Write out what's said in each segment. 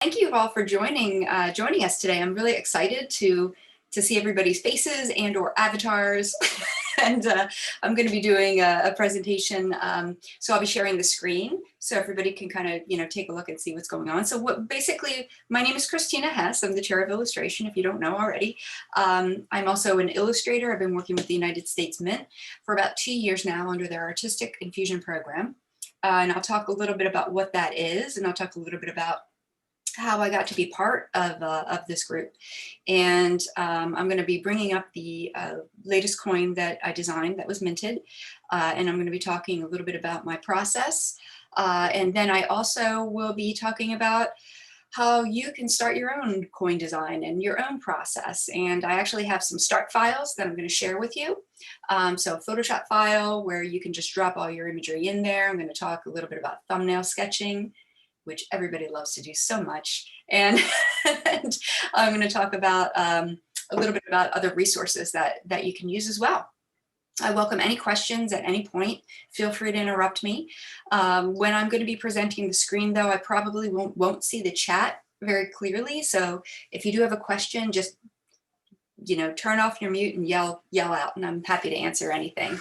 Thank you all for joining us today. I'm really excited to see everybody's faces and or avatars. And I'm going to be doing a presentation. So I'll be sharing the screen so everybody can kind of, take a look and see what's going on. So basically, my name is Christina Hess. I'm the chair of illustration, if you don't know already. I'm also an illustrator. I've been working with the United States Mint for about 2 years now under their Artistic Infusion program. And I'll talk a little bit about what that is, and I'll talk a little bit about how I got to be part of this group. And I'm going to be bringing up the latest coin that I designed that was minted. And I'm going to be talking a little bit about my process. And then I also will be talking about how you can start your own coin design and your own process. And I actually have some start files that I'm going to share with you. So a Photoshop file where you can just drop all your imagery in there. I'm going to talk a little bit about thumbnail sketching, which everybody loves to do so much. And, and I'm going to talk about a little bit about other resources that you can use as well. I welcome any questions at any point. Feel free to interrupt me. When I'm going to be presenting the screen, though, I probably won't see the chat very clearly. So if you do have a question, just turn off your mute and yell out, and I'm happy to answer anything.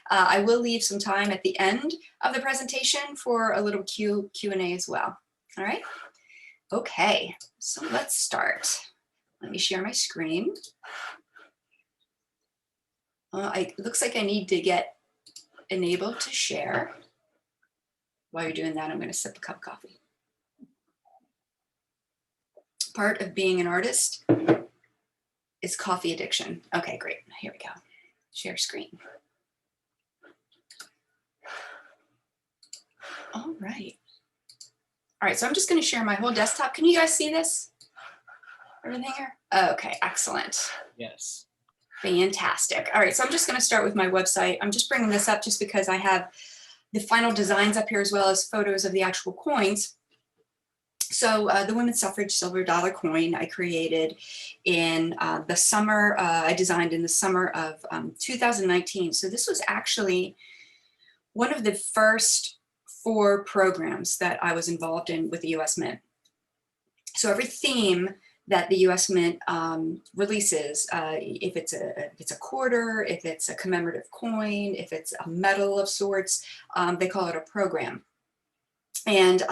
I will leave some time at the end of the presentation for a little Q&A as well. All right. Okay, so let's start. Let me share my screen. It looks like I need to get enabled to share. While you're doing that, I'm going to sip a cup of coffee. Part of being an artist is coffee addiction. Okay, great. Here we go. Share screen. All right. All right, so I'm just going to share my whole desktop. Can you guys see this? Everything here? Okay, excellent. Yes. Fantastic. All right, so I'm just going to start with my website. I'm just bringing this up just because I have the final designs up here as well as photos of the actual coins. So the women's suffrage silver dollar coin I created in the summer, I designed in the summer of 2019. So this was actually one of the first 4 programs that I was involved in with the US Mint. So every theme that the US Mint releases, if it's a quarter, if it's a commemorative coin, if it's a medal of sorts, they call it a program. And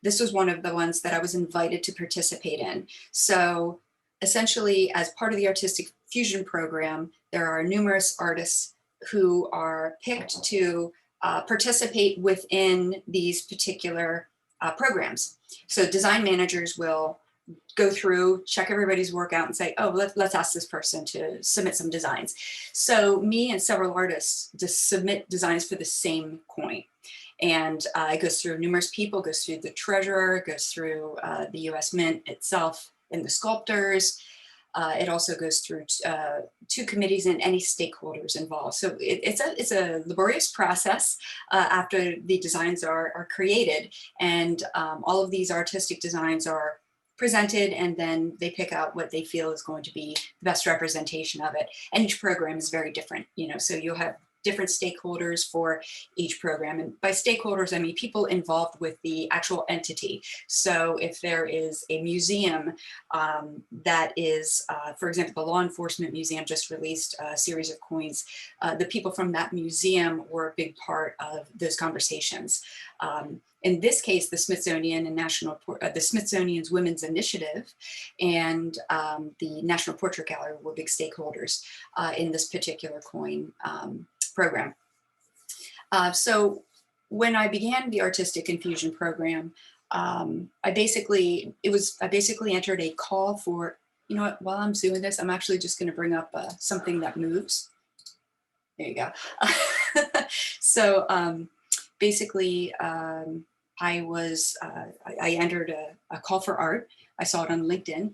this was one of the ones that I was invited to participate in. So essentially, as part of the Artistic Fusion program, there are numerous artists who are picked to participate within these particular programs. So design managers will go through, check everybody's work out and say, oh, let's ask this person to submit some designs. So me and several artists just submit designs for the same coin. And it goes through numerous people, goes through the treasurer, goes through the US Mint itself and the sculptors. It also goes through 2 committees and any stakeholders involved. So it's a laborious process after the designs are created. And all of these artistic designs are presented, and then they pick out what they feel is going to be the best representation of it. And each program is very different, so you'll have different stakeholders for each program. And by stakeholders, I mean people involved with the actual entity. So if there is a museum that is, for example, the Law Enforcement Museum just released a series of coins, the people from that museum were a big part of those conversations. In this case, the Smithsonian and the Smithsonian's Women's Initiative and the National Portrait Gallery were big stakeholders in this particular coin program. So when I began the Artistic Infusion program, I basically entered a call for, you know what, while I'm doing this, I'm actually just going to bring up something that moves. There you go. So basically, I entered a call for art. I saw it on LinkedIn.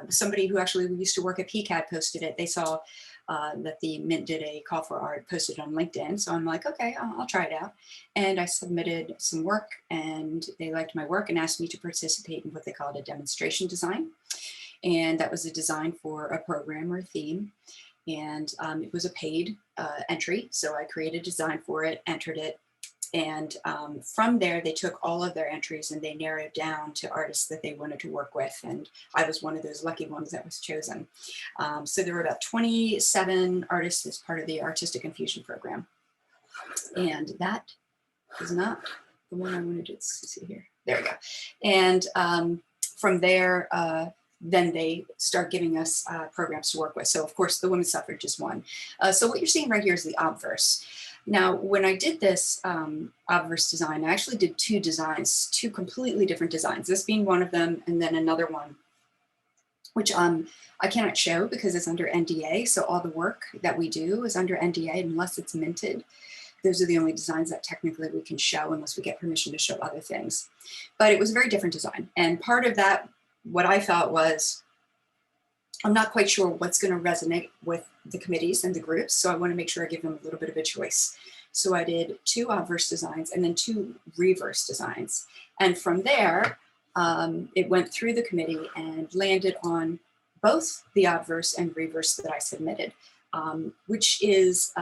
Somebody who actually used to work at Peacock posted it. They saw that the Mint did a call for art, posted on LinkedIn. So I'm like, okay, I'll try it out. And I submitted some work, and they liked my work and asked me to participate in what they called a demonstration design. And that was a design for a program or theme. And it was a paid entry. So I created a design for it, entered it, And from there, they took all of their entries and they narrowed down to artists that they wanted to work with. And I was one of those lucky ones that was chosen. So there were about 27 artists as part of the Artistic Infusion program. And that is not the one I wanted to see here. There we go. And from there, then they start giving us programs to work with. So of course, the women's suffrage is one. So what you're seeing right here is the obverse. Now, when I did this obverse design, I actually did two designs, two completely different designs, this being one of them, and then another one, which I cannot show because it's under NDA. So all the work that we do is under NDA unless it's minted. Those are the only designs that technically we can show unless we get permission to show other things. But it was a very different design. And part of that, what I felt was, I'm not quite sure what's going to resonate with the committees and the groups, so I want to make sure I give them a little bit of a choice. So I did two obverse designs and then two reverse designs. And from there, it went through the committee and landed on both the obverse and reverse that I submitted, which is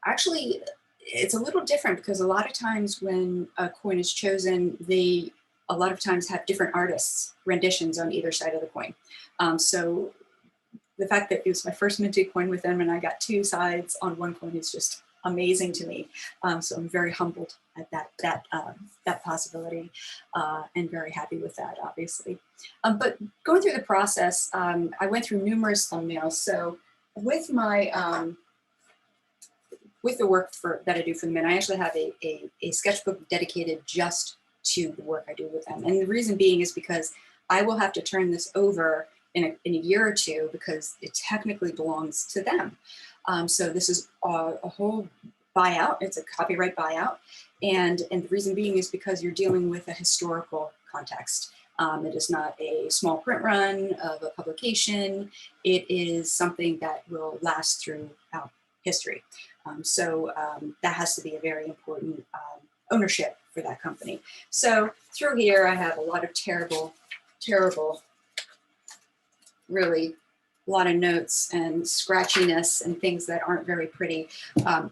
actually, it's a little different because a lot of times when a coin is chosen, they a lot of times have different artists' renditions on either side of the coin. So the fact that it was my first minted coin with them and I got two sides on one coin is just amazing to me. So I'm very humbled at that possibility and very happy with that, obviously. But going through the process, I went through numerous thumbnails. So with my with the work that I do for them, and I actually have a sketchbook dedicated just to the work I do with them. And the reason being is because I will have to turn this over in a year or two because it technically belongs to them. So this is a whole buyout. It's a copyright buyout. And the reason being is because you're dealing with a historical context. It is not a small print run of a publication. It is something that will last throughout history. So that has to be a very important ownership for that company. So through here, I have a lot of terrible, really a lot of notes and scratchiness and things that aren't very pretty.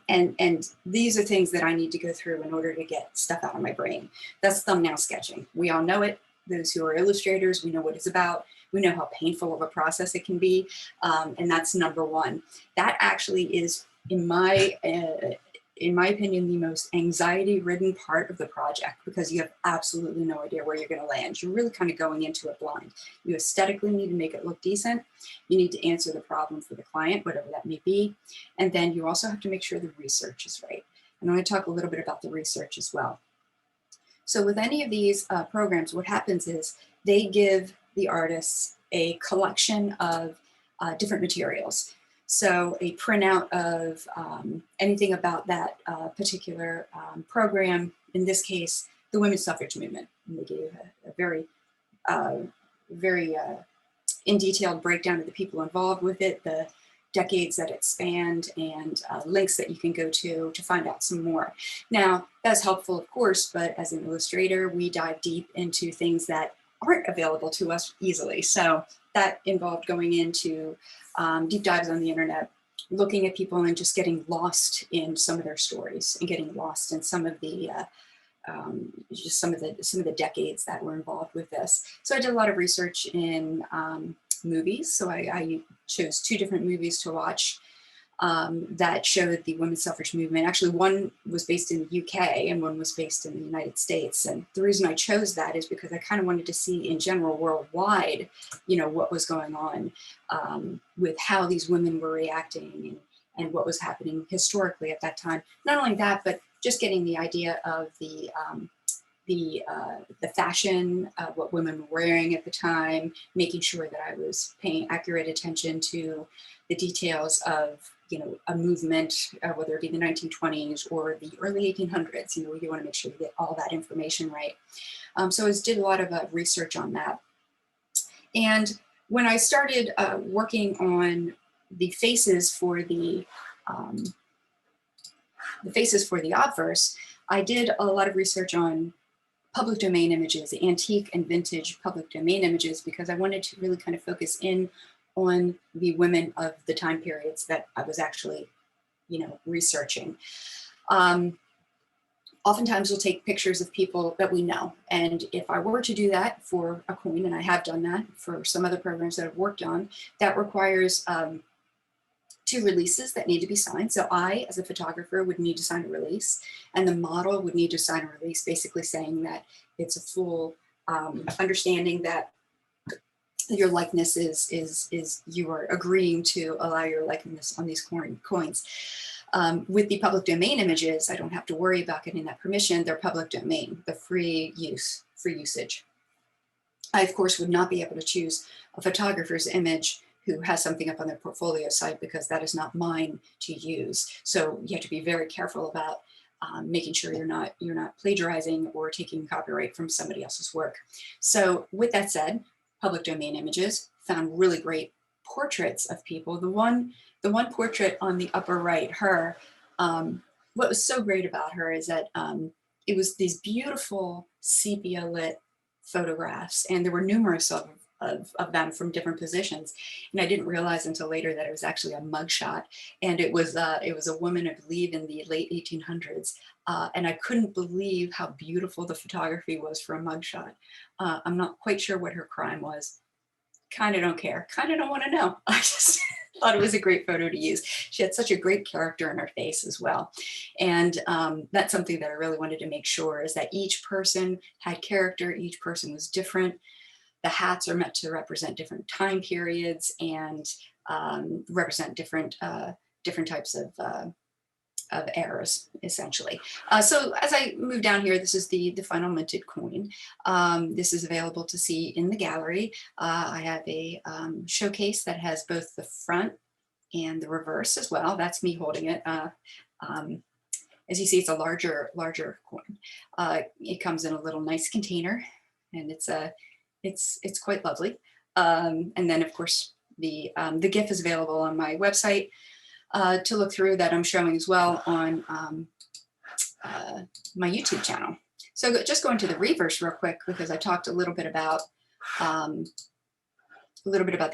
And these are things that I need to go through in order to get stuff out of my brain. That's thumbnail sketching. We all know it. Those who are illustrators, we know what it's about. We know how painful of a process it can be. And that's number one. That actually is, in my opinion, the most anxiety-ridden part of the project because you have absolutely no idea where you're going to land. You're really kind of going into it blind. You aesthetically need to make it look decent. You need to answer the problem for the client, whatever that may be. And then you also have to make sure the research is right. And I'm going to talk a little bit about the research as well. So with any of these programs, what happens is they give the artists a collection of different materials. So a printout of anything about that particular program, in this case, the women's suffrage movement. And they gave a very, very in detailed breakdown of the people involved with it, the decades that it spanned, and links that you can go to find out some more. Now, that's helpful, of course, but as an illustrator, we dive deep into things that aren't available to us easily. So that involved going into deep dives on the internet, looking at people and just getting lost in some of their stories and getting lost in some of the just some of the decades that were involved with this. So I did a lot of research in movies. So I chose two different movies to watch that showed the women's suffrage movement. Actually, one was based in the UK and one was based in the United States. And the reason I chose that is because I kind of wanted to see in general worldwide, you know, what was going on with how these women were reacting and what was happening historically at that time. Not only that, but just getting the idea of the fashion, what women were wearing at the time, making sure that I was paying accurate attention to the details of, you know, a movement, whether it be the 1920s or the early 1800s. You know, you want to make sure you get all that information right. So I did a lot of research on that. And when I started working on the faces for the obverse, I did a lot of research on public domain images, antique and vintage public domain images, because I wanted to really kind of focus in on the women of the time periods that I was actually, you know, researching. Oftentimes we'll take pictures of people that we know. And if I were to do that for a coin, and I have done that for some other programs that I've worked on, that requires 2 releases that need to be signed. So I, as a photographer, would need to sign a release, and the model would need to sign a release, basically saying that it's a full understanding that your likeness is you are agreeing to allow your likeness on these coins. With the public domain images, I don't have to worry about getting that permission. They're public domain, the free usage. I, of course, would not be able to choose a photographer's image who has something up on their portfolio site, because that is not mine to use. So you have to be very careful about making sure you're not plagiarizing or taking copyright from somebody else's work. So with that said, public domain images, found really great portraits of people. The one portrait on the upper right, her, what was so great about her is that it was these beautiful sepia lit photographs, and there were numerous of them from different positions. And I didn't realize until later that it was actually a mugshot. And it was a woman, I believe, in the late 1800s. And I couldn't believe how beautiful the photography was for a mugshot. I'm not quite sure what her crime was. Kind of don't care. Kind of don't want to know. I just thought it was a great photo to use. She had such a great character in her face as well. And that's something that I really wanted to make sure, is that each person had character. Each person was different. The hats are meant to represent different time periods and represent different types of eras, essentially. So as I move down here, this is the final minted coin. This is available to see in the gallery. I have a showcase that has both the front and the reverse as well. That's me holding it. As you see, it's a larger coin. It comes in a little nice container, and it's quite lovely. And then, of course, the GIF is available on my website to look through, that I'm showing as well on my YouTube channel. So just going to the reverse real quick, because I talked a little bit about the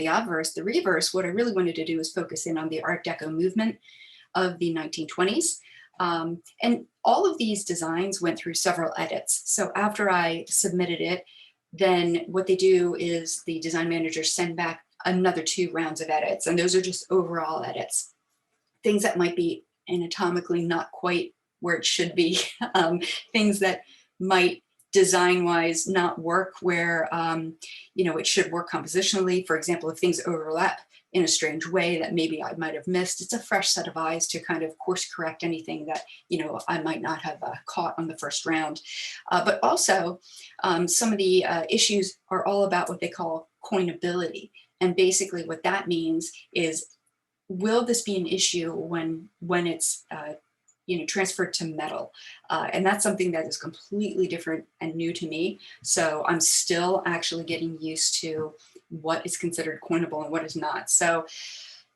obverse. The reverse, what I really wanted to do is focus in on the Art Deco movement of the 1920s. And all of these designs went through several edits. So after I submitted it, then what they do is the design managers send back another 2 rounds of edits, and those are just overall edits. Things that might be anatomically not quite where it should be, things that might design-wise not work where it should work compositionally. For example, if things overlap in a strange way that maybe I might have missed, it's a fresh set of eyes to kind of course correct anything that I might not have caught on the first round. But also, some of the issues are all about what they call coinability. And basically what that means is, will this be an issue when it's transferred to metal? And that's something that is completely different and new to me. So I'm still actually getting used to what is considered coinable and what is not. So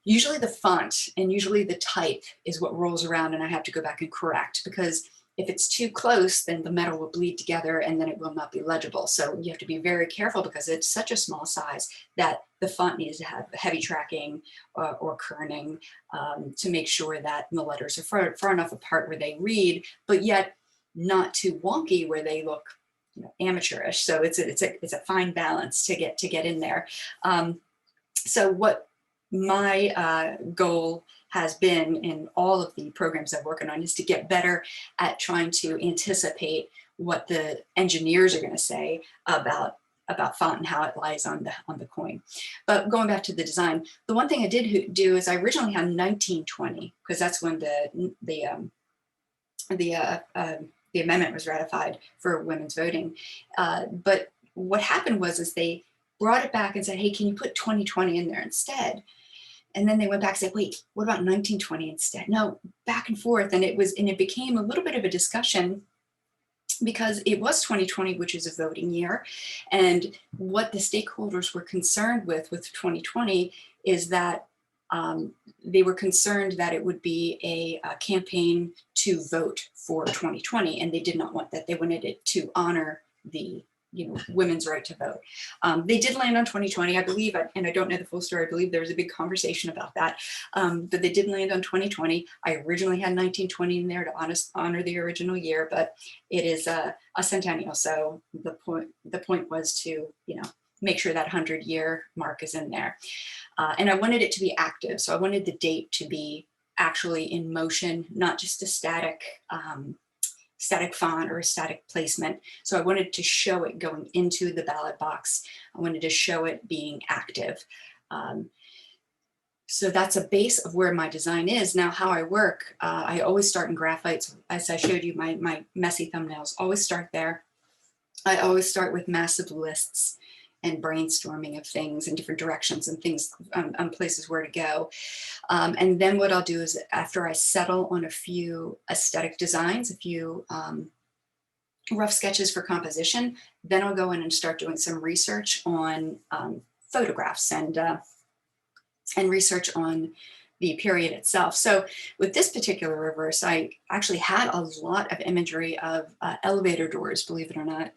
usually the font and usually the type is what rolls around, and I have to go back and correct, because if it's too close, then the metal will bleed together and then it will not be legible. So you have to be very careful, because it's such a small size that the font needs to have heavy tracking or kerning to make sure that the letters are far enough apart where they read, but yet not too wonky where they look amateurish. So it's a fine balance to get in there. So what my goal has been in all of the programs I'm working on is to get better at trying to anticipate what the engineers are going to say about font and how it lies on the coin. But going back to the design, the one thing I did do is I originally had 1920, because that's when the amendment was ratified for women's voting. But what happened was they brought it back and said, hey, can you put 2020 in there instead? And then they went back and said, wait, what about 1920 instead? No, back and forth. And it became a little bit of a discussion, because it was 2020, which is a voting year. And what the stakeholders were concerned with 2020 is that they were concerned that it would be a campaign to vote for 2020. And they did not want that. They wanted it to honor the women's right to vote. They did land on 2020, I believe, and I don't know the full story. I believe there was a big conversation about that, but they did land on 2020. I originally had 1920 in there to honor the original year, but it is a centennial. So the point was to, make sure that 100-year mark is in there. And I wanted it to be active. So I wanted the date to be actually in motion, not just a static font or a static placement. So I wanted to show it going into the ballot box. I wanted to show it being active. So that's a base of where my design is. Now, how I work, I always start in graphites. As I showed you, my messy thumbnails always start there. I always start with massive lists and brainstorming of things in different directions and things on places where to go. And then what I'll do is, after I settle on a few aesthetic designs, a few rough sketches for composition, then I'll go in and start doing some research on photographs and research on the period itself. So with this particular reverse, I actually had a lot of imagery of elevator doors, believe it or not.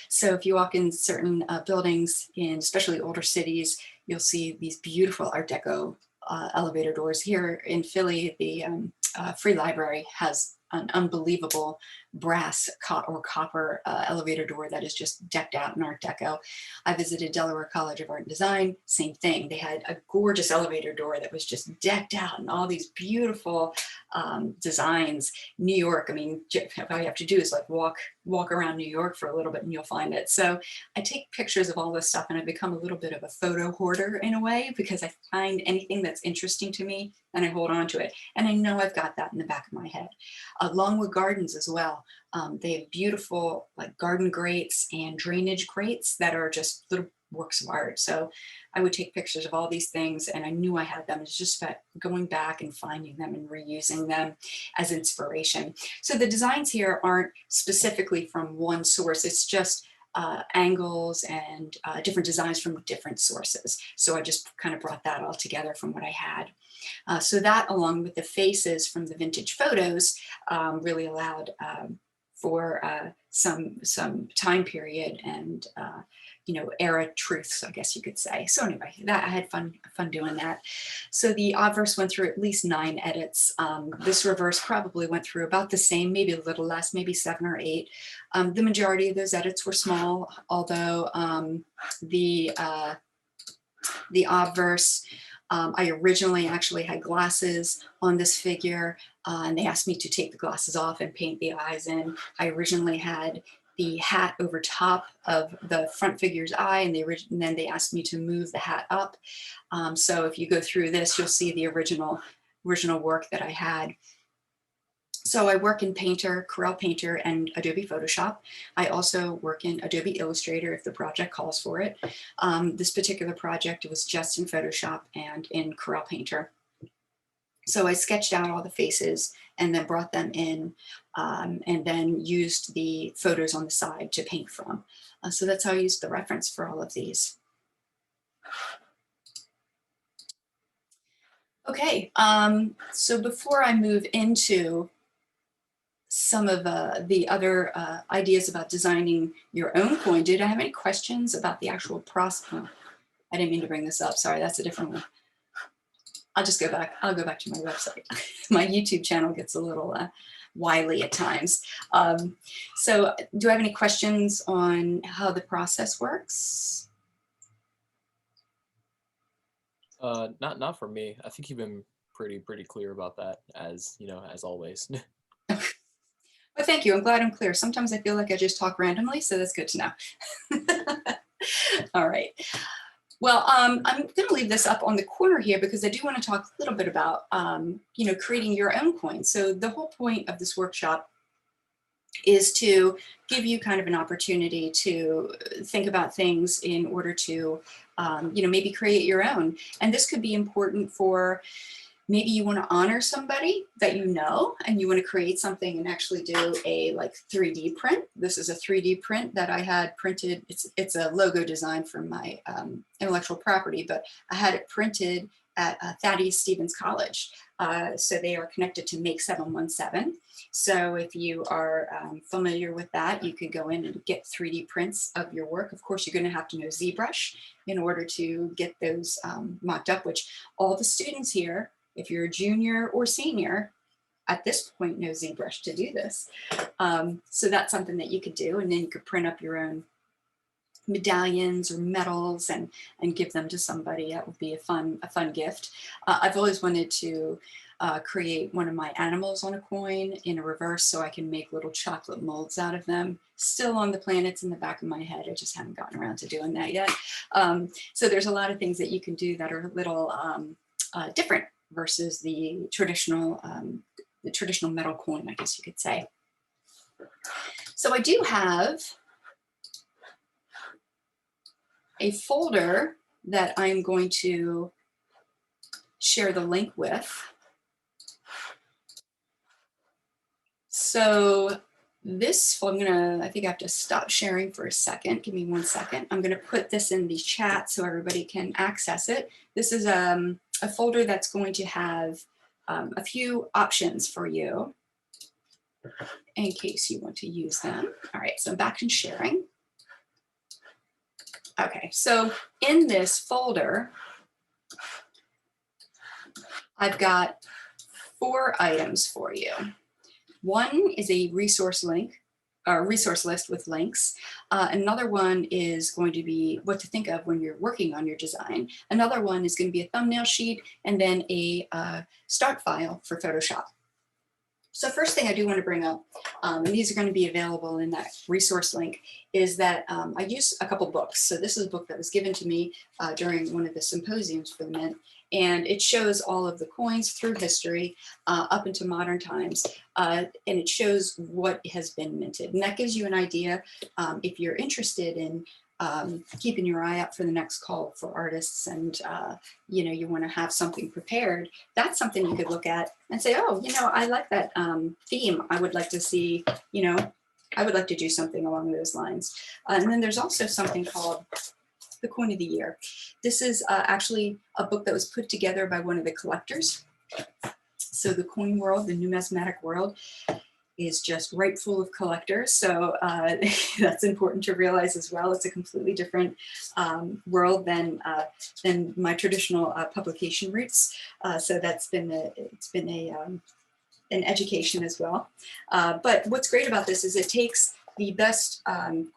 So if you walk in certain buildings, in especially older cities, you'll see these beautiful Art Deco elevator doors. Here in Philly, the Free Library has an unbelievable brass or copper elevator door that is just decked out in Art Deco. I visited Delaware College of Art and Design, same thing. They had a gorgeous elevator door that was just decked out in all these beautiful designs. New York, I mean, all you have to do is like walk around New York for a little bit and you'll find it. So I take pictures of all this stuff, and I become a little bit of a photo hoarder in a way, because I find anything that's interesting to me and I hold on to it. And I know I've got that in the back of my head. Along with gardens as well. They have beautiful like garden grates and drainage grates that are just little works of art. So I would take pictures of all these things, and I knew I had them. It's just about going back and finding them and reusing them as inspiration. So the designs here aren't specifically from one source. It's just angles and different designs from different sources. So I just kind of brought that all together from what I had. So that, along with the faces from the vintage photos, really allowed for some time period and era truths, I guess you could say. So anyway, that I had fun doing that. So the obverse went through at least 9 edits. This reverse probably went through about the same, maybe a little less, maybe 7 or 8. The majority of those edits were small, although the obverse, I originally actually had glasses on this figure, and they asked me to take the glasses off and paint the eyes in. I originally had the hat over top of the front figure's eye, and then they asked me to move the hat up. So if you go through this, you'll see the original work that I had. So I work in Painter, Corel Painter, and Adobe Photoshop. I also work in Adobe Illustrator if the project calls for it. This particular project was just in Photoshop and in Corel Painter. So I sketched out all the faces and then brought them in, and then used the photos on the side to paint from. So that's how I used the reference for all of these. Okay, so before I move into some of the other ideas about designing your own coin, did I have any questions about the actual process? Oh, I didn't mean to bring this up. Sorry, that's a different one. I'll just go back. I'll go back to my website. My YouTube channel gets a little wily at times. So do I have any questions on how the process works? Not for me. I think you've been pretty clear about that, as as always. Well, thank you. I'm glad I'm clear. Sometimes I feel like I just talk randomly, so that's good to know. All right. Well, I'm going to leave this up on the corner here because I do want to talk a little bit about, creating your own coin. So the whole point of this workshop is to give you kind of an opportunity to think about things in order to, maybe create your own. And this could be important for maybe you want to honor somebody that you know, and you want to create something and actually do a 3D print. This is a 3D print that I had printed. It's a logo design from my intellectual property, but I had it printed at Thaddeus Stevens College. So they are connected to Make 717. So if you are familiar with that, you could go in and get 3D prints of your work. Of course, you're going to have to know ZBrush in order to get those mocked up, which all the students here, if you're a junior or senior, at this point know ZBrush to do this. So that's something that you could do, and then you could print up your own medallions or medals and give them to somebody. That would be a fun gift. I've always wanted to create one of my animals on a coin in a reverse so I can make little chocolate molds out of them. Still on the plan, it's in the back of my head. I just haven't gotten around to doing that yet. So there's a lot of things that you can do that are a little different versus the traditional metal coin, I guess you could say. So I do have a folder that I'm going to share the link with. So this, I think I have to stop sharing for a second. Give me 1 second. I'm going to put this in the chat so everybody can access it. This is a folder that's going to have a few options for you in case you want to use them. All right, so I'm back in sharing. Okay, so in this folder, I've got 4 items for you. One is a resource link, or resource list with links. Another one is going to be what to think of when you're working on your design. Another one is going to be a thumbnail sheet, and then a start file for Photoshop. So first thing I do want to bring up, and these are going to be available in that resource link, is that I use a couple books. So this is a book that was given to me during one of the symposiums for the Mint, and it shows all of the coins through history up into modern times, and it shows what has been minted. And that gives you an idea if you're interested in keeping your eye out for the next call for artists, and you want to have something prepared. That's something you could look at and say, oh, I like that theme. I would like to see, I would like to do something along those lines. And then there's also something called the Coin of the Year. This is actually a book that was put together by one of the collectors. So the coin world, the numismatic world, is just right full of collectors. So that's important to realize as well. It's a completely different world than my traditional publication roots. So that's been an education as well. But what's great about this is it takes the best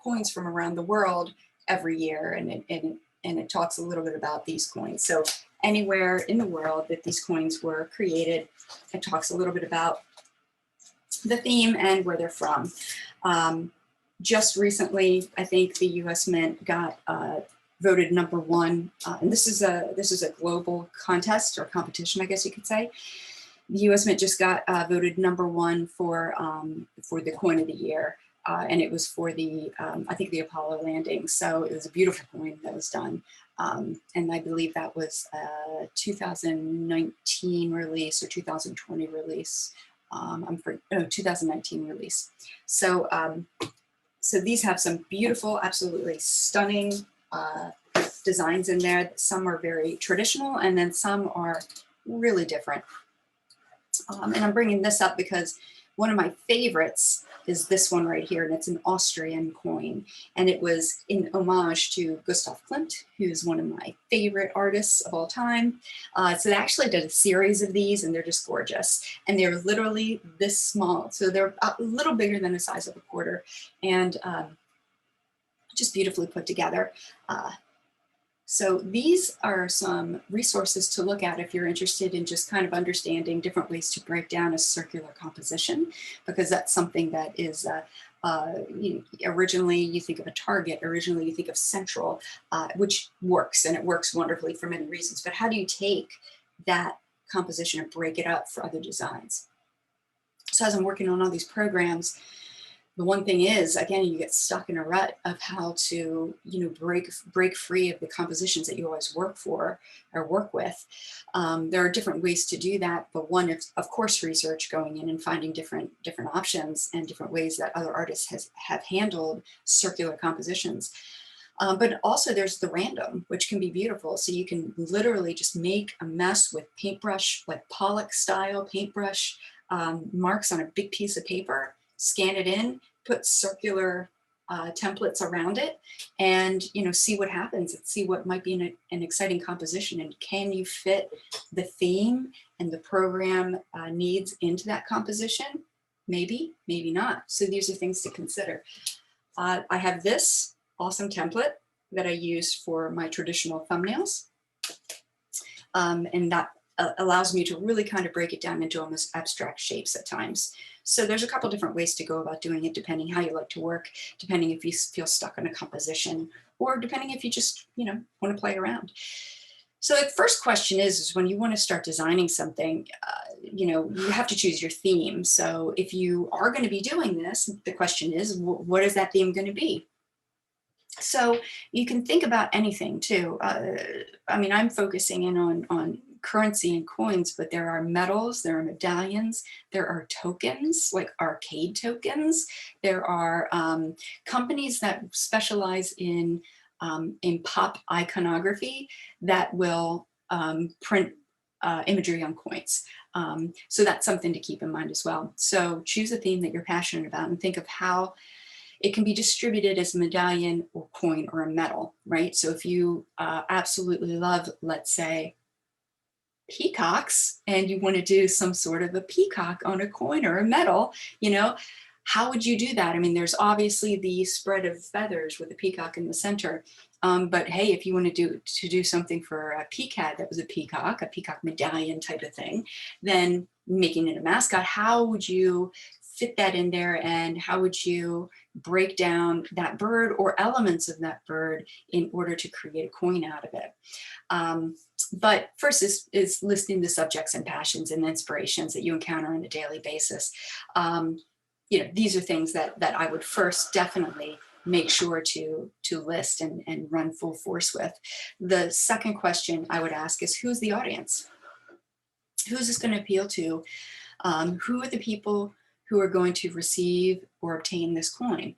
coins from around the world every year, and it talks a little bit about these coins. So anywhere in the world that these coins were created, it talks a little bit about the theme and where they're from. Just recently, I think the U.S. Mint got voted #1, and this is a global contest or competition, I guess you could say. The U.S. Mint just got voted #1 for the Coin of the Year, and it was for the I think the Apollo landing. So it was a beautiful coin that was done, and I believe that was a 2019 release or 2020 release. 2019 release. So, so these have some beautiful, absolutely stunning designs in there. Some are very traditional, and then some are really different. And I'm bringing this up because one of my favorites is this one right here, and it's an Austrian coin. And it was in homage to Gustav Klimt, who's one of my favorite artists of all time. So they actually did a series of these, and they're just gorgeous. And they're literally this small. So they're a little bigger than the size of a quarter, and just beautifully put together. So these are some resources to look at if you're interested in just kind of understanding different ways to break down a circular composition, because that's something that is, originally you think of a target, originally you think of central, which works, and it works wonderfully for many reasons. But how do you take that composition and break it up for other designs? So as I'm working on all these programs, the one thing is, again, you get stuck in a rut of how to, break free of the compositions that you always work for or work with. There are different ways to do that, but one is, of course, research, going in and finding different options and different ways that other artists have handled circular compositions. But also there's the random, which can be beautiful. So you can literally just make a mess with paintbrush, like Pollock style paintbrush marks on a big piece of paper, scan it in, put circular templates around it, and see what happens and see what might be an exciting composition, and can you fit the theme and the program needs into that composition? Maybe, maybe not. So these are things to consider. I have this awesome template that I use for my traditional thumbnails. And that allows me to really kind of break it down into almost abstract shapes at times. So there's a couple different ways to go about doing it, depending how you like to work, depending if you feel stuck on a composition, or depending if you just, want to play around. So the first question is when you want to start designing something, you have to choose your theme. So if you are going to be doing this, the question is, what is that theme going to be? So you can think about anything too. I mean, I'm focusing in on currency and coins, but there are medals, there are medallions, there are tokens, like arcade tokens. There are companies that specialize in pop iconography that will print imagery on coins. So that's something to keep in mind as well. So choose a theme that you're passionate about and think of how it can be distributed as a medallion or coin or a medal, right? So if you absolutely love, let's say, peacocks, and you want to do some sort of a peacock on a coin or a medal, how would you do that? I mean, there's obviously the spread of feathers with the peacock in the center. But hey, if you want to do something for a PCA&D that was a peacock medallion type of thing, then making it a mascot, how would you fit that in there, and how would you break down that bird or elements of that bird in order to create a coin out of it? But first is listing the subjects and passions and inspirations that you encounter on a daily basis. These are things that I would first definitely make sure to list and run full force with. The second question I would ask is, who's the audience? Who's this going to appeal to? Who are the people who are going to receive or obtain this coin?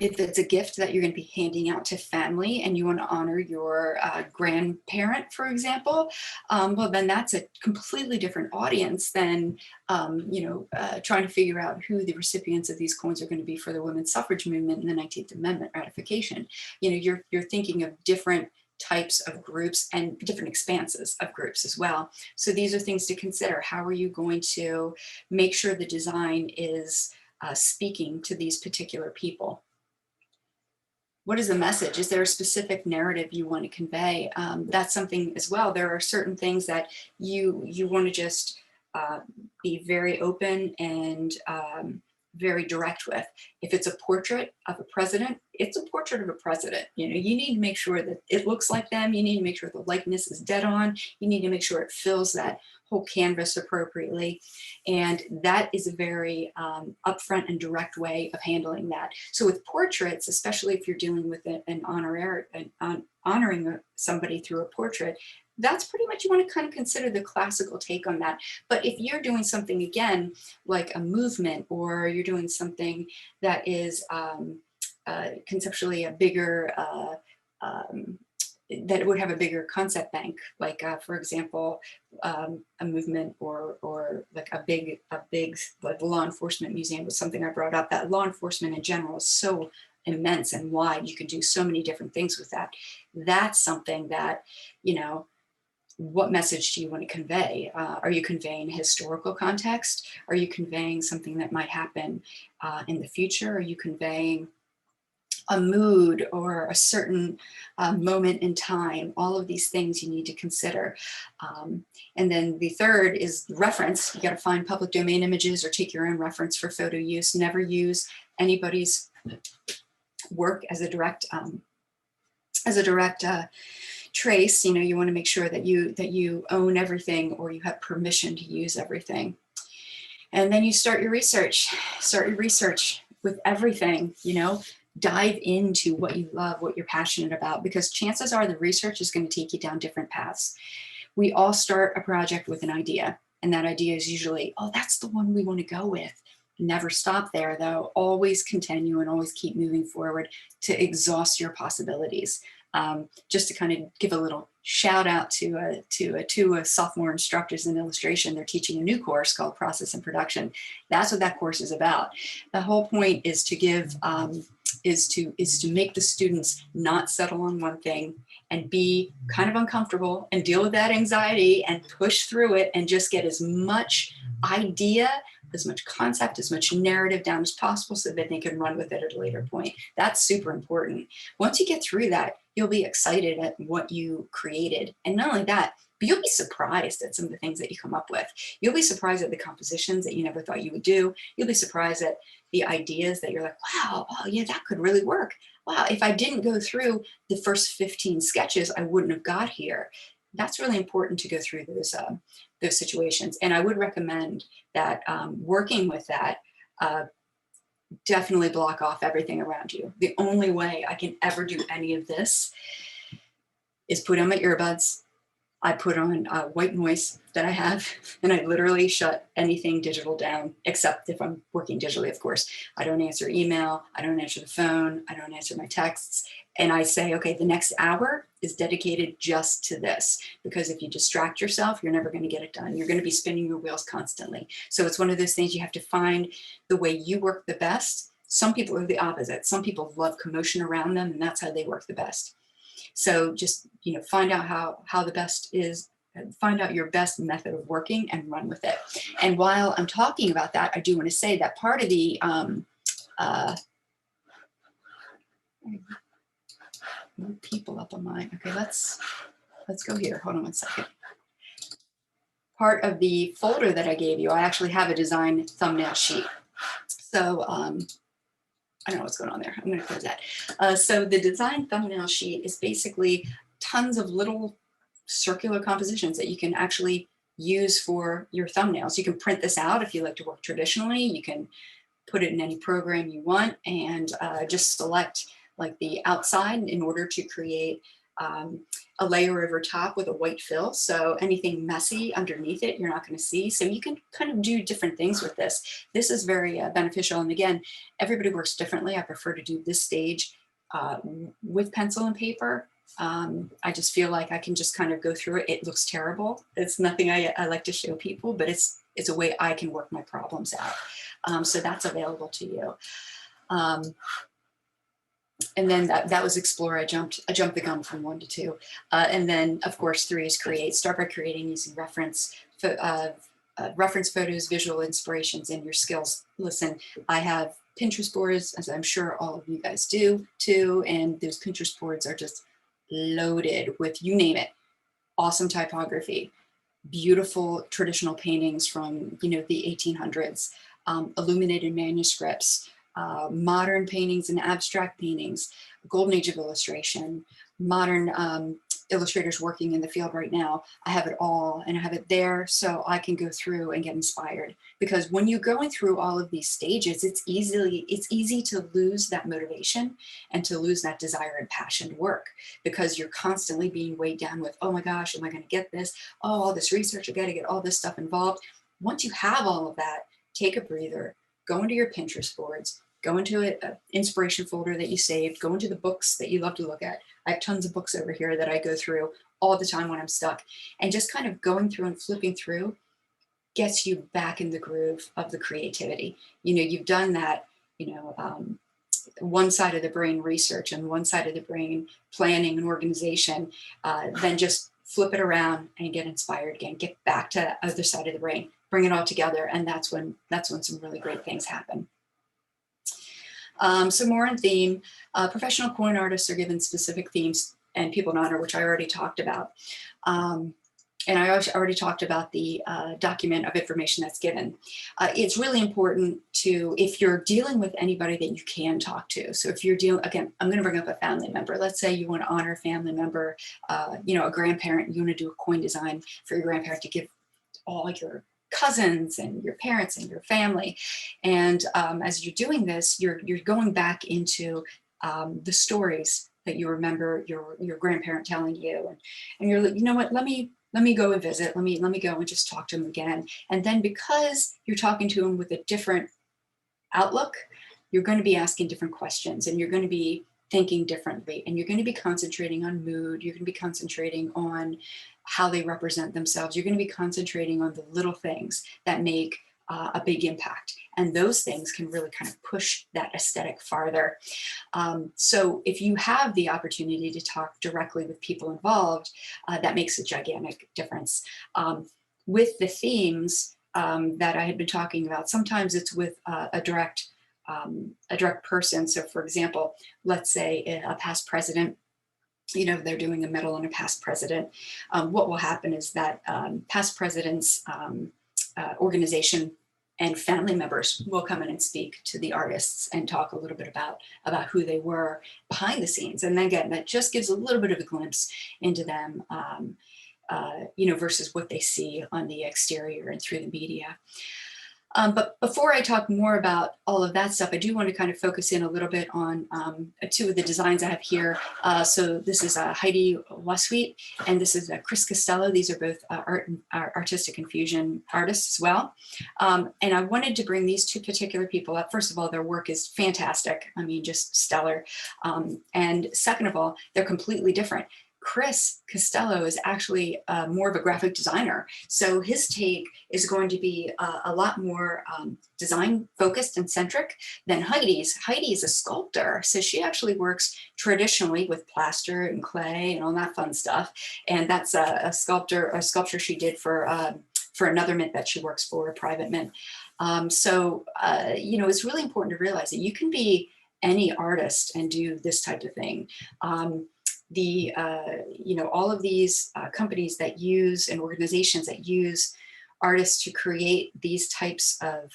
If it's a gift that you're going to be handing out to family and you want to honor your grandparent, for example, well, then that's a completely different audience than, trying to figure out who the recipients of these coins are going to be for the women's suffrage movement and the 19th Amendment ratification. You're thinking of different types of groups and different expanses of groups as well. So these are things to consider. How are you going to make sure the design is speaking to these particular people? What is the message? Is there a specific narrative you want to convey? That's something as well. There are certain things that you want to just be very open and very direct with. If it's a portrait of a president, it's a portrait of a president. You need to make sure that it looks like them. You need to make sure the likeness is dead on. You need to make sure it fills that whole canvas appropriately. And that is a very upfront and direct way of handling that. So with portraits, especially if you're dealing with honoring somebody through a portrait, that's pretty much, you want to kind of consider the classical take on that. But if you're doing something, again, like a movement, or you're doing something that is conceptually a bigger, that would have a bigger concept bank, like for example, a movement or like a big like law enforcement museum was something I brought up. That law enforcement in general is so immense and wide. You can do so many different things with that. That's something that, what message do you want to convey? Are you conveying historical context? Are you conveying something that might happen in the future? Are you conveying a mood or a certain moment in time? All of these things you need to consider. And then the third is reference. You got to find public domain images or take your own reference for photo use. Never use anybody's work as a direct trace. You want to make sure that you own everything, or you have permission to use everything. And then you start your research. Start your research with everything. Dive into what you love, what you're passionate about, because chances are the research is going to take you down different paths. We all start a project with an idea, and that idea is usually, oh, that's the one we want to go with. Never stop there though. Always continue and always keep moving forward to exhaust your possibilities. Just to kind of give a little shout out to two sophomore instructors in illustration. They're teaching a new course called Process and Production. That's what that course is about. The whole point is to give, is to make the students not settle on one thing and be kind of uncomfortable and deal with that anxiety and push through it and just get as much idea, as much concept, as much narrative down as possible so that they can run with it at a later point. That's super important. Once you get through that, you'll be excited at what you created. And not only that, but you'll be surprised at some of the things that you come up with. You'll be surprised at the compositions that you never thought you would do. You'll be surprised at the ideas that you're like, wow, oh yeah, that could really work. Wow, if I didn't go through the first 15 sketches, I wouldn't have got here. That's really important to go through those situations. And I would recommend that working with that, definitely block off everything around you. The only way I can ever do any of this is put on my earbuds. I put on white noise that I have, and I literally shut anything digital down, except if I'm working digitally, of course. I don't answer email, I don't answer the phone, I don't answer my texts. And I say, okay, the next hour is dedicated just to this, because if you distract yourself, you're never going to get it done. You're going to be spinning your wheels constantly. So it's one of those things you have to find the way you work the best. Some people are the opposite. Some people love commotion around them, and that's how they work the best. So just, find out how the best is, find out your best method of working and run with it. And while I'm talking about that, I do want to say that part of the, people up on mine. Okay, let's go here. Hold on one second. Part of the folder that I gave you, I actually have a design thumbnail sheet. So, I don't know what's going on there. I'm going to close that. So the design thumbnail sheet is basically tons of little circular compositions that you can actually use for your thumbnails. You can print this out if you like to work traditionally. You can put it in any program you want and just select like the outside in order to create a layer over top with a white fill. So anything messy underneath it, you're not going to see. So you can kind of do different things with this. This is very beneficial. And again, everybody works differently. I prefer to do this stage with pencil and paper. I just feel like I can just kind of go through it. It looks terrible. It's nothing I like to show people, but it's a way I can work my problems out. So that's available to you. And then that was explore. I jumped the gun from 1 to 2. And then of course 3 is create. Start by creating using reference photos, visual inspirations, and your skills. Listen, I have Pinterest boards, as I'm sure all of you guys do too. And those Pinterest boards are just loaded with, you name it, awesome typography, beautiful traditional paintings from, the 1800s, illuminated manuscripts, modern paintings and abstract paintings, golden age of illustration, modern illustrators working in the field right now. I have it all, and I have it there so I can go through and get inspired. Because when you're going through all of these stages, it's easy to lose that motivation and to lose that desire and passion to work, because you're constantly being weighed down with, oh my gosh, am I going to get this? Oh, all this research, I got to get all this stuff involved. Once you have all of that, take a breather, go into your Pinterest boards, go into an inspiration folder that you saved, go into the books that you love to look at. I have tons of books over here that I go through all the time when I'm stuck. And just kind of going through and flipping through gets you back in the groove of the creativity. You've done that, one side of the brain research and one side of the brain planning and organization, then just flip it around and get inspired again, get back to the other side of the brain, bring it all together. And that's when some really great things happen. So more in theme, professional coin artists are given specific themes and people in honor, which I already talked about. And I already talked about the document of information that's given. It's really important to, if you're dealing with anybody that you can talk to. So if you're dealing, again, I'm going to bring up a family member. Let's say you want to honor a family member, a grandparent, you want to do a coin design for your grandparent to give all your cousins and your parents and your family. And as you're doing this, you're going back into the stories that you remember your grandparent telling you, and you're like, you know what, let me go and visit, let me go and just talk to him again. And then because you're talking to him with a different outlook, you're going to be asking different questions, and you're going to be thinking differently, and you're going to be concentrating on mood. You're going to be concentrating on how they represent themselves. You're going to be concentrating on the little things that make a big impact. And those things can really kind of push that aesthetic farther. So if you have the opportunity to talk directly with people involved, that makes a gigantic difference. With the themes that I had been talking about, sometimes it's with a direct person. So for example, let's say a past president, you know, they're doing a medal on a past president. What will happen is that past presidents organization and family members will come in and speak to the artists and talk a little bit about who they were behind the scenes. And again, that just gives a little bit of a glimpse into them, you know, versus what they see on the exterior and through the media. But before I talk more about all of that stuff, I do want to kind of focus in a little bit on two of the designs I have here. So this is Heidi Wasweet, and this is Chris Costello. These are both artistic infusion artists as well. And I wanted to bring these two particular people up. First of all, their work is fantastic. I mean, just stellar. And second of all, they're completely different. Chris Costello is actually more of a graphic designer. So his take is going to be a lot more design focused and centric than Heidi's. Heidi is a sculptor. So she actually works traditionally with plaster and clay and all that fun stuff. And that's a sculpture she did for another mint that she works for, a private mint. You know, it's really important to realize that you can be any artist and do this type of thing. You know, all of these companies that use and organizations that use artists to create these types of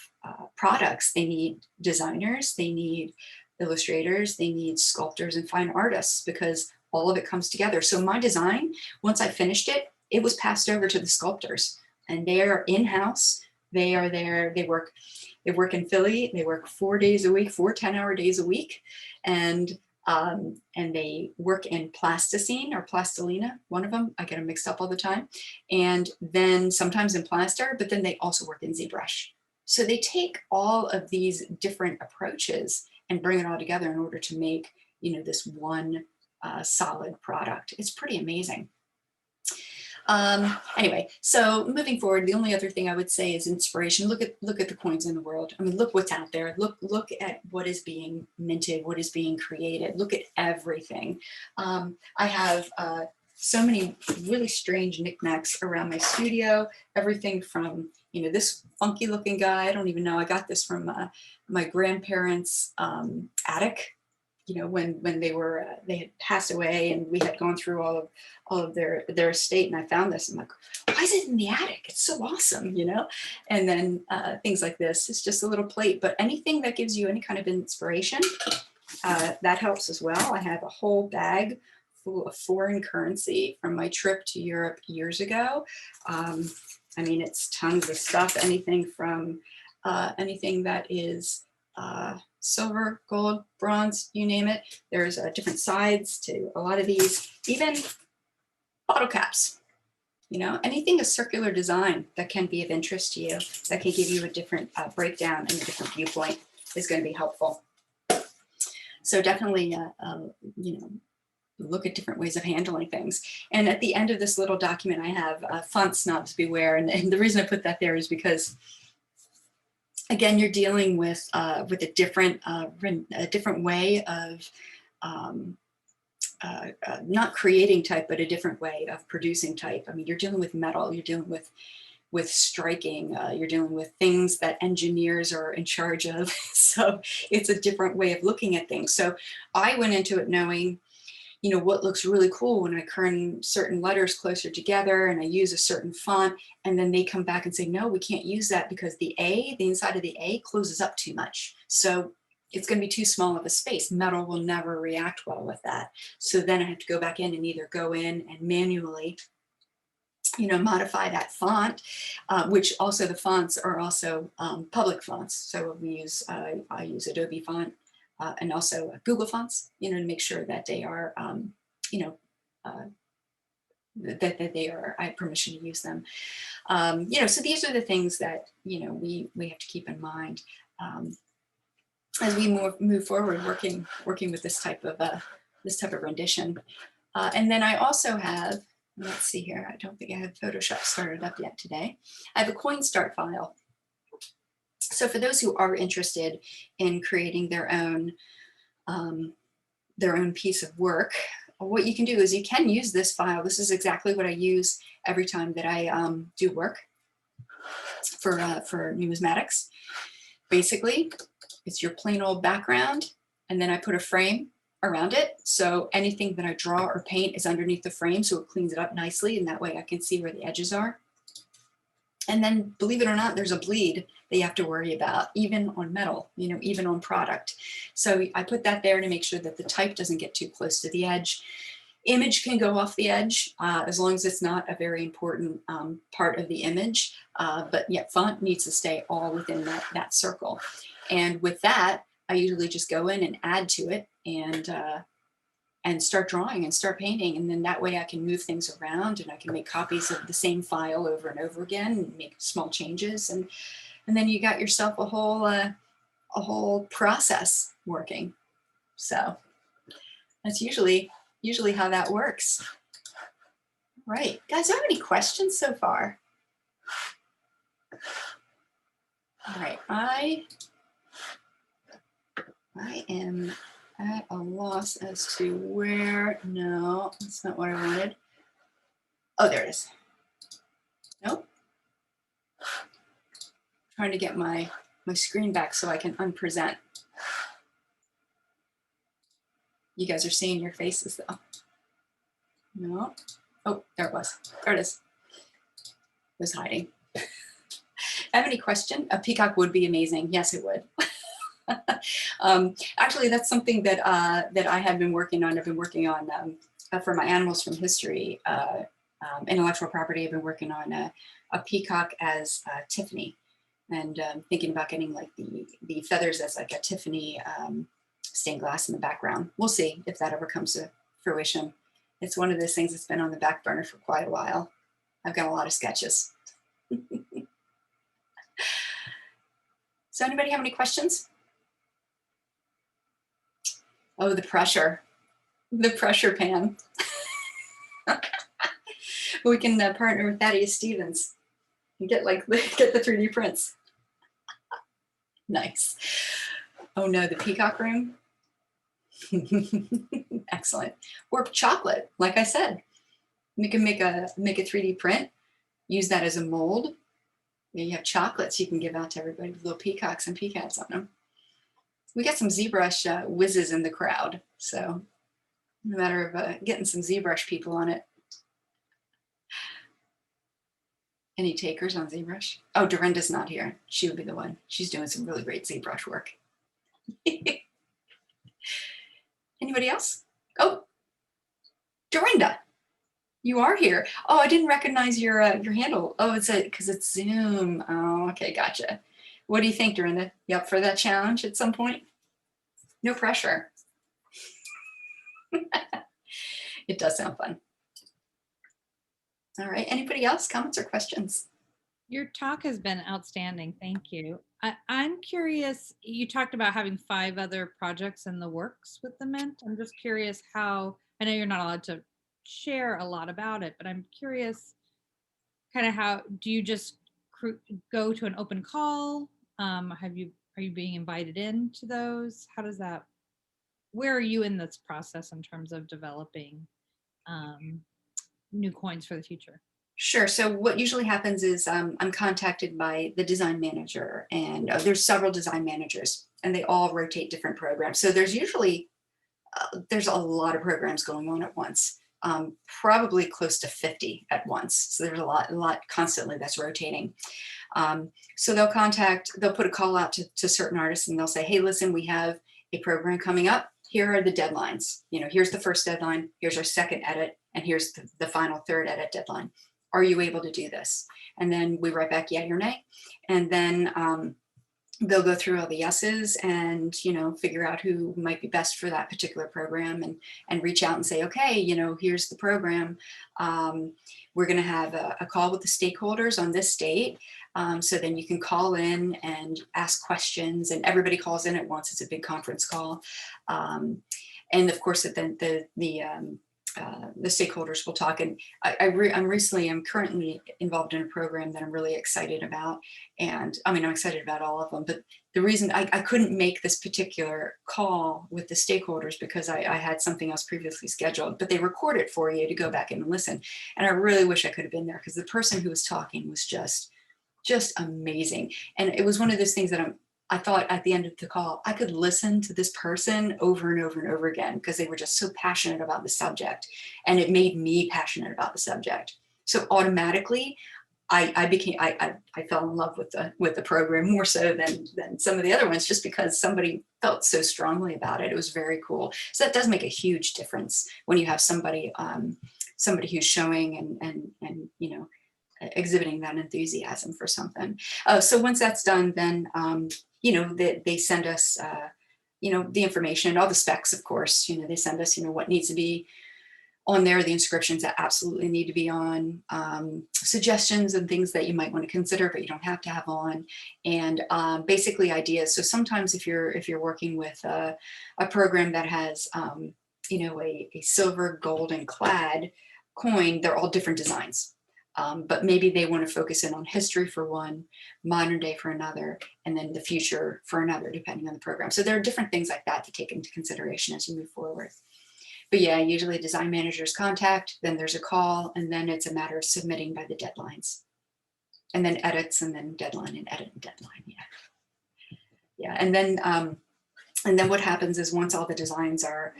products, they need designers, they need illustrators, they need sculptors and fine artists, because all of it comes together. So my design, once I finished it, it was passed over to the sculptors, and they are in-house. They are there, they work in Philly, they work 4 days a week, 4 10-hour days a week. And they work in plasticine or plastilina, one of them, I get them mixed up all the time. And then sometimes in plaster, but then they also work in ZBrush. So they take all of these different approaches and bring it all together in order to make, you know, this one solid product. It's pretty amazing. Anyway, so moving forward, the only other thing I would say is inspiration. Look at the coins in the world. I mean, look what's out there. Look at what is being minted, what is being created. Look at everything. I have so many really strange knickknacks around my studio. Everything from, you know, this funky looking guy. I don't even know. I got this from my grandparents' attic. You know, when they had passed away, and we had gone through all of their estate, and I found this. I'm like, why is it in the attic? It's so awesome, you know. And then things like this. It's just a little plate, but anything that gives you any kind of inspiration, that helps as well. I have a whole bag full of foreign currency from my trip to Europe years ago. I mean, it's tons of stuff. Anything from anything that is silver, gold, bronze, you name it. There's different sides to a lot of these, even bottle caps. You know, anything a circular design that can be of interest to you, that can give you a different breakdown and a different viewpoint, is going to be helpful. So definitely, you know, look at different ways of handling things. And at the end of this little document, I have font snobs beware. And the reason I put that there is because, again, you're dealing with a different way of not creating type, but a different way of producing type. I mean, you're dealing with metal, you're dealing with striking, you're dealing with things that engineers are in charge of. So it's a different way of looking at things. So I went into it knowing, you know, what looks really cool when I turn certain letters closer together and I use a certain font, and then they come back and say, no, we can't use that because the inside of the A closes up too much. So it's going to be too small of a space. Metal will never react well with that. So then I have to go back in and either go in and manually, you know, modify that font, which also the fonts are also public fonts. So we use, I use Adobe font. And also Google fonts, you know, to make sure that they are, you know, that they are, I have permission to use them. You know, so these are the things that, you know, we have to keep in mind. as we move forward working with this type of rendition. And then I also have, let's see here, I don't think I have Photoshop started up yet today. I have a coin start file. So for those who are interested in creating their own piece of work, what you can do is you can use this file. This is exactly what I use every time that I do work for numismatics. Basically, it's your plain old background, and then I put a frame around it. So anything that I draw or paint is underneath the frame, so it cleans it up nicely, and that way I can see where the edges are. And then, believe it or not, there's a bleed that you have to worry about, even on metal, you know, even on product. So I put that there to make sure that the type doesn't get too close to the edge. Image can go off the edge as long as it's not a very important part of the image, but yet font needs to stay all within that circle. And with that, I usually just go in and add to it and start drawing and start painting. And then that way I can move things around and I can make copies of the same file over and over again and make small changes. And then you got yourself a whole process working. So that's usually how that works. Right, guys, do you have any questions so far? All right, I am at a loss as to where, no, that's not what I wanted. Oh, there it is. Nope. Trying to get my screen back so I can unpresent. You guys are seeing your faces though. No. Oh, there it was. There it is. It was hiding. Have any question? A peacock would be amazing. Yes, it would. Actually, that's something that I have been working on. I've been working on for my animals from history, intellectual property. I've been working on a peacock as Tiffany, and thinking about getting like the feathers as like a Tiffany stained glass in the background. We'll see if that ever comes to fruition. It's one of those things that's been on the back burner for quite a while. I've got a lot of sketches. So anybody have any questions? Oh, the pressure, Pam. We can partner with Thaddeus Stevens and get the 3D prints. Nice. Oh no, the peacock room. Excellent. Or chocolate, like I said. We can make a 3D print, use that as a mold. You have chocolates you can give out to everybody with little peacocks and pecans on them. We got some ZBrush whizzes in the crowd, so no matter of getting some ZBrush people on it. Any takers on ZBrush? Oh, Dorinda's not here. She would be the one. She's doing some really great ZBrush work. Anybody else? Oh, Dorinda, you are here. Oh, I didn't recognize your handle. Oh, it's because it's Zoom. Oh, okay, gotcha. What do you think, Dorinda? You up for that challenge at some point? No pressure. It does sound fun. All right, anybody else? Comments or questions? Your talk has been outstanding. Thank you. I'm curious, you talked about having 5 other projects in the works with the Mint. I'm just curious how, I know you're not allowed to share a lot about it, but I'm curious kind of how, do you just go to an open call? Are you being invited into those? How does that, where are you in this process in terms of developing new coins for the future? Sure. So what usually happens is I'm contacted by the design manager, and there's several design managers, and they all rotate different programs. So there's usually there's a lot of programs going on at once, probably close to 50 at once. So there's a lot constantly that's rotating. So they'll put a call out to certain artists, and they'll say, hey, listen, we have a program coming up. Here are the deadlines. You know, here's the first deadline, here's our second edit, and here's the final third edit deadline. Are you able to do this? And then we write back yay or nay. And then they'll go through all the yeses and, you know, figure out who might be best for that particular program, and reach out and say, okay, you know, here's the program. We're going to have a call with the stakeholders on this date. So then you can call in and ask questions, and everybody calls in at once. It's a big conference call. And of course, then the stakeholders will talk. And I'm currently involved in a program that I'm really excited about. And I mean, I'm excited about all of them, but the reason I couldn't make this particular call with the stakeholders because I had something else previously scheduled, but they record it for you to go back in and listen. And I really wish I could have been there, because the person who was talking was just amazing. And it was one of those things that I thought at the end of the call, I could listen to this person over and over and over again, because they were just so passionate about the subject, and it made me passionate about the subject. So automatically I fell in love with the program more so than some of the other ones, just because somebody felt so strongly about it. It was very cool. So that does make a huge difference when you have somebody who's showing and you know, exhibiting that enthusiasm for something. So once that's done, then you know, they send us you know, the information, all the specs, of course. You know, they send us, you know, what needs to be on there, the inscriptions that absolutely need to be on, suggestions and things that you might want to consider, but you don't have to have on, and basically ideas. So sometimes if you're working with a program that has, you know, a silver, gold, and clad coin, they're all different designs. But maybe they want to focus in on history for one, modern day for another, and then the future for another, depending on the program. So there are different things like that to take into consideration as you move forward. But yeah, usually design managers contact, then there's a call, and then it's a matter of submitting by the deadlines. And then edits, and then deadline, and edit, and deadline, yeah. Yeah, and then what happens is once all the designs are,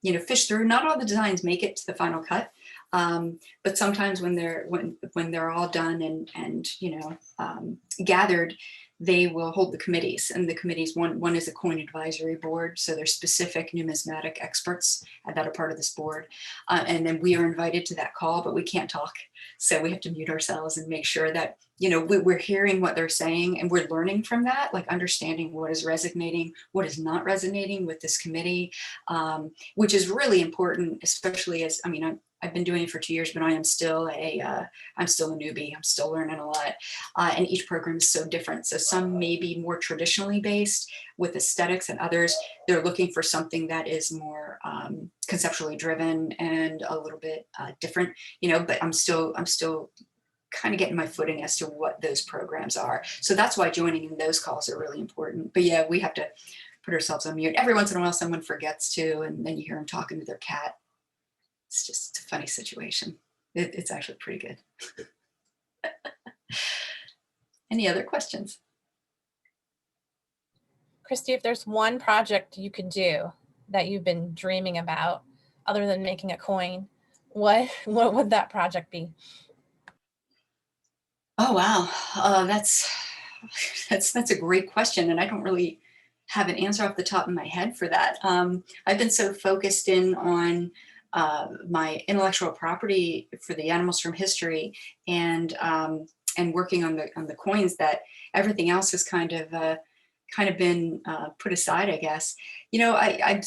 you know, fished through, not all the designs make it to the final cut. But sometimes when they're all done and you know, gathered, they will hold the committees, and the committees, one is a coin advisory board. So there's specific numismatic experts that are part of this board. And then we are invited to that call, but we can't talk. So we have to mute ourselves and make sure that, you know, we're hearing what they're saying, and we're learning from that, like understanding what is resonating, what is not resonating with this committee, which is really important, especially as, I mean, I've been doing it for 2 years, but I'm still a newbie. I'm still learning a lot. And each program is so different. So some may be more traditionally based with aesthetics, and others, they're looking for something that is more conceptually driven and a little bit different, you know, but I'm still kind of getting my footing as to what those programs are. So that's why joining in those calls are really important. But yeah, we have to put ourselves on mute. Every once in a while, someone forgets to, and then you hear them talking to their cat. It's just a funny situation. It's actually pretty good. Any other questions? Christy, if there's one project you could do that you've been dreaming about, other than making a coin, what would that project be? Oh, wow. That's a great question. And I don't really have an answer off the top of my head for that. I've been so focused in on my intellectual property for the animals from history, and working on the coins, that everything else has kind of been put aside, I guess. You know, I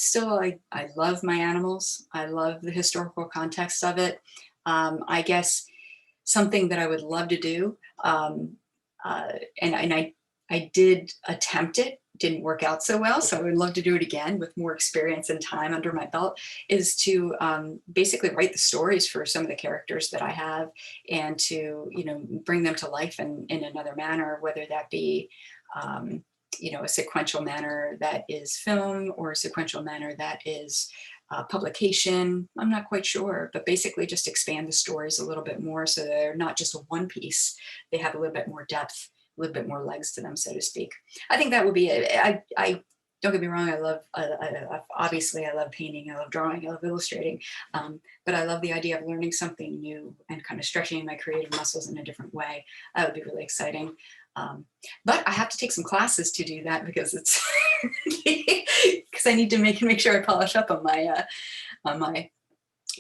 love my animals. I love the historical context of it. I guess something that I would love to do, and I did attempt it, didn't work out so well, so I would love to do it again with more experience and time under my belt, is to basically write the stories for some of the characters that I have, and to, you know, bring them to life in another manner, whether that be you know, a sequential manner that is film, or a sequential manner that is publication. I'm not quite sure, but basically just expand the stories a little bit more, so they're not just a one piece, they have a little bit more depth, a little bit more legs to them, so to speak. I think that would be it. I don't get me wrong, obviously I love painting, I love drawing, I love illustrating, but I love the idea of learning something new and kind of stretching my creative muscles in a different way. That would be really exciting. But I have to take some classes to do that, because it's because I need to make sure I polish up on my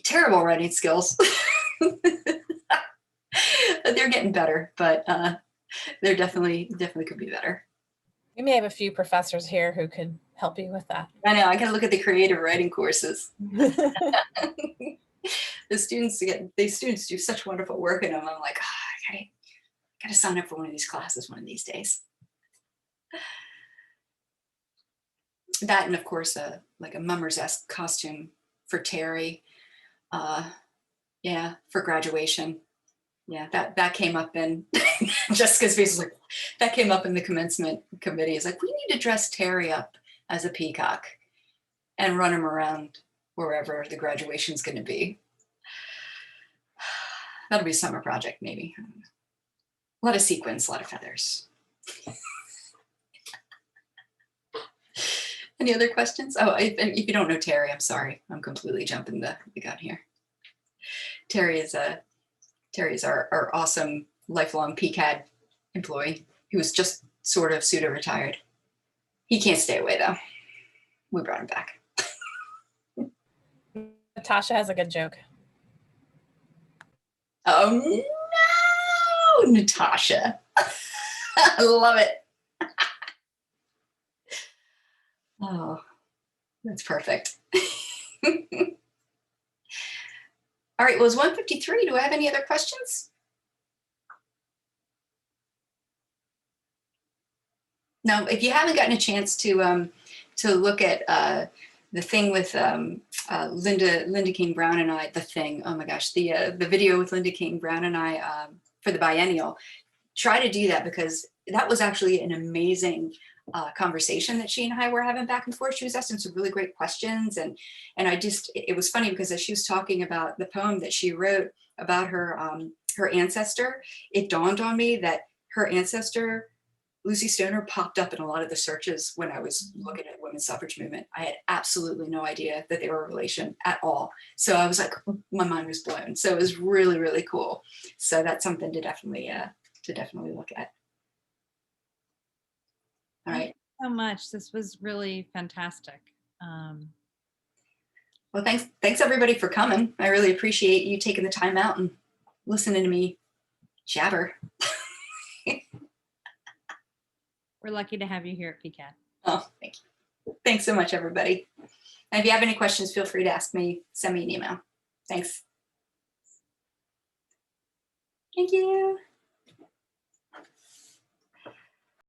terrible writing skills. They're getting better, but they're definitely could be better. We may have a few professors here who could help you with that. I know, I gotta look at the creative writing courses. The students do such wonderful work in them. I'm like, oh, I gotta sign up for one of these classes one of these days. That, and of course, like a mummer's-esque costume for Terry. Yeah, for graduation. Yeah, that came up in Jessica's face was like, that came up in the commencement committee. It's like, we need to dress Terry up as a peacock and run him around wherever the graduation's going to be. That'll be a summer project, maybe. A lot of sequins, a lot of feathers. Any other questions? Oh, if you don't know Terry, I'm sorry. I'm completely jumping the gun here. Terry is our awesome lifelong PCA&D employee who was just sort of pseudo-retired. He can't stay away though. We brought him back. Natasha has a good joke. Oh no, Natasha. I love it. Oh, that's perfect. All right, well, it's 1:53. Do I have any other questions? Now, if you haven't gotten a chance to look at the thing with Linda King Brown and I, the thing, oh my gosh, the video with Linda King Brown and I for the biennial, try to do that because that was actually an amazing conversation that she and I were having back and forth. She was asking some really great questions, and it was funny because as she was talking about the poem that she wrote about her her ancestor, it dawned on me that her ancestor, Lucy Stoner, popped up in a lot of the searches when I was looking at the women's suffrage movement. I had absolutely no idea that they were a relation at all. So I was like, my mind was blown. So it was really, really cool. So that's something to definitely look at. All right. Thank you so much. This was really fantastic. Well, thanks everybody for coming. I really appreciate you taking the time out and listening to me jabber. We're lucky to have you here at PCA&D. Oh, thank you. Thanks so much, everybody. And if you have any questions, feel free to ask me, send me an email. Thanks. Thank you.